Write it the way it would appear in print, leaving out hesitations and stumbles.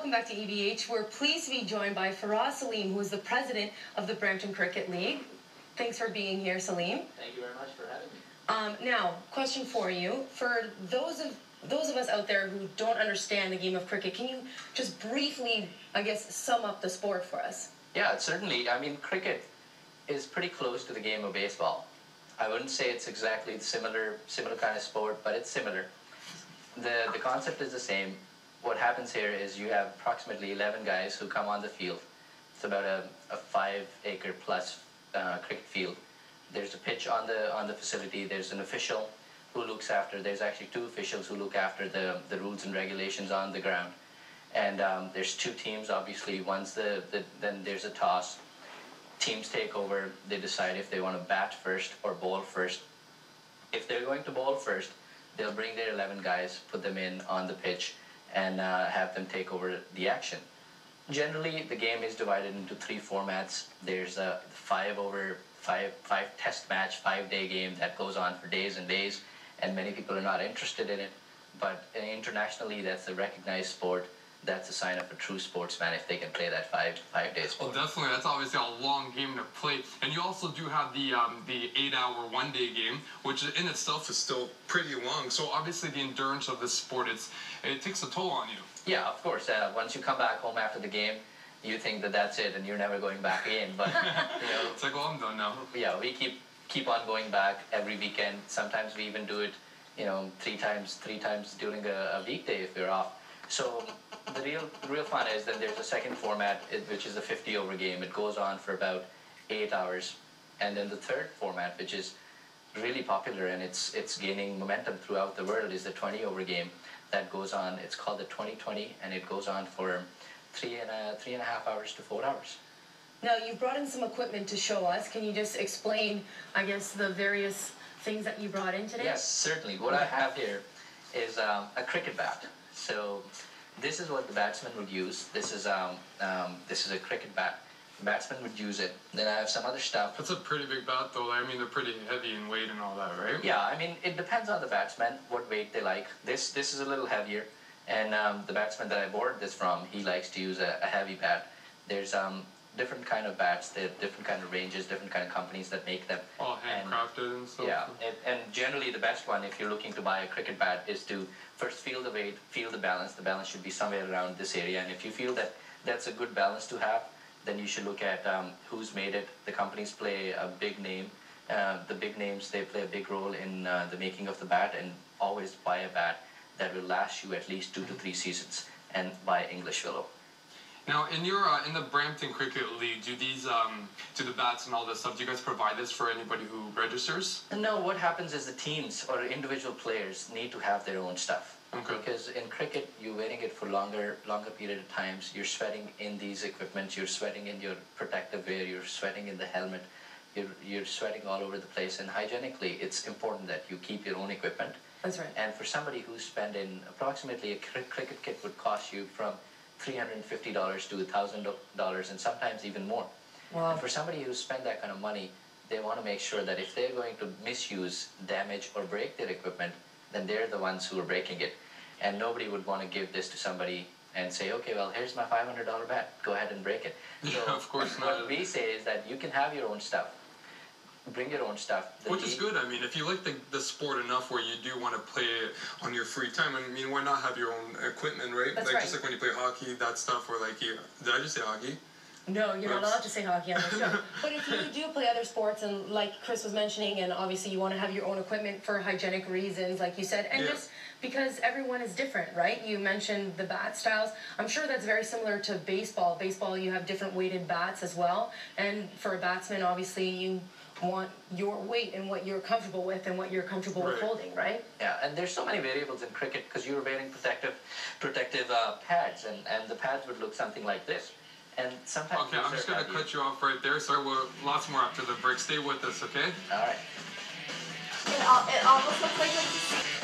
welcome back to EBH. We're pleased to be joined by Salim, who is the president of the Brampton Cricket League. Thanks for being here, Salim. Thank you very much for having me. Now, question for you. For those of us out there who don't understand the game of cricket, can you just briefly, I guess, sum up the sport for us? Yeah, certainly. I mean, cricket is pretty close to the game of baseball. I wouldn't say it's exactly the similar kind of sport, but it's similar. The concept is the same. What happens here is you have approximately 11 guys who come on the field. It's about a 5-acre plus cricket field. There's a pitch on the facility. There's an official who looks after. There's actually 2 officials who look after the rules and regulations on the ground. And there's 2 teams, obviously. Then there's a toss. Teams take over. They decide if they want to bat first or bowl first. If they're going to bowl first, they'll bring their 11 guys, put them in on the pitch, and have them take over the action. Generally, the game is divided into 3 formats. There's a 5 test match, 5-day game that goes on for days and days, and many people are not interested in it. But internationally, that's a recognized sport. That's a sign of a true sportsman if they can play that 5-day sport. Well, definitely, that's obviously a long game to play. And you also do have the 8-hour 1-day game, which in itself is still pretty long. So obviously, the endurance of this sport, it takes a toll on you. Yeah, of course. Once you come back home after the game, you think that that's it and you're never going back in. But it's like, well, I'm done now. Yeah, we keep on going back every weekend. Sometimes we even do it, 3 times during a weekday if we're off. So the real fun is that there's a second format, which is a 50-over game. It goes on for about 8 hours. And then the third format, which is really popular and it's gaining momentum throughout the world, is the 20-over game that goes on. It's called the 20-20, and it goes on for 3.5 hours to 4 hours. Now, you brought in some equipment to show us. Can you just explain, I guess, the various things that you brought in today? Yes, certainly. What I have here is a cricket bat. So this is what the batsman would use. This is a cricket bat. The batsman would use it. Then I have some other stuff. That's a pretty big bat, though. I mean, they're pretty heavy in weight and all that, right? Yeah, I mean, it depends on the batsman, what weight they like. This is a little heavier, and the batsman that I borrowed this from, he likes to use a heavy bat. There's different kind of bats, there are different kind of ranges, different kind of companies that make them. All handcrafted and stuff. Yeah, and generally the best one, if you're looking to buy a cricket bat, is to first feel the weight, feel the balance. The balance should be somewhere around this area, and if you feel that that's a good balance to have, then you should look at who's made it. The companies play a big name. The big names, they play a big role in the making of the bat, and always buy a bat that will last you at least 2 to 3 seasons, and buy English willow. Now, in the Brampton Cricket League, do the bats and all this stuff, do you guys provide this for anybody who registers? No, what happens is the teams or individual players need to have their own stuff. Okay. Because in cricket, you're wearing it for longer period of times. You're sweating in these equipments. You're sweating in your protective wear. You're sweating in the helmet. You're sweating all over the place. And hygienically, it's important that you keep your own equipment. That's right. And for somebody who's spending approximately, a cricket kit would cost you from $350 to $1,000 and sometimes even more. Wow. And for somebody who spent that kind of money, they want to make sure that if they're going to misuse, damage, or break their equipment, then they're the ones who are breaking it. And nobody would want to give this to somebody and say, okay, well, here's my $500 bat. Go ahead and break it. Yeah, so of course not. What we say is that you can have your own stuff. Bring your own stuff. Which is good. I mean, if you like the sport enough where you do want to play it on your free time, I mean, why not have your own equipment, right? That's like right. Just like when you play hockey, that stuff, or like did I just say hockey? No, you're not allowed to say hockey on the show. But if you do play other sports, and like Chris was mentioning, and obviously you want to have your own equipment for hygienic reasons, like you said, and just because everyone is different, right? You mentioned the bat styles. I'm sure that's very similar to baseball. Baseball, you have different weighted bats as well. And for a batsman, obviously, you want your weight and what you're comfortable with and what you're comfortable with holding, right? Yeah, and there's so many variables in cricket because you're wearing protective pads, and the pads would look something like this. And sometimes. Okay, I'm just going to cut you off right there. Sorry, we'll lots more after the break. Stay with us, okay? All right. It almost looks like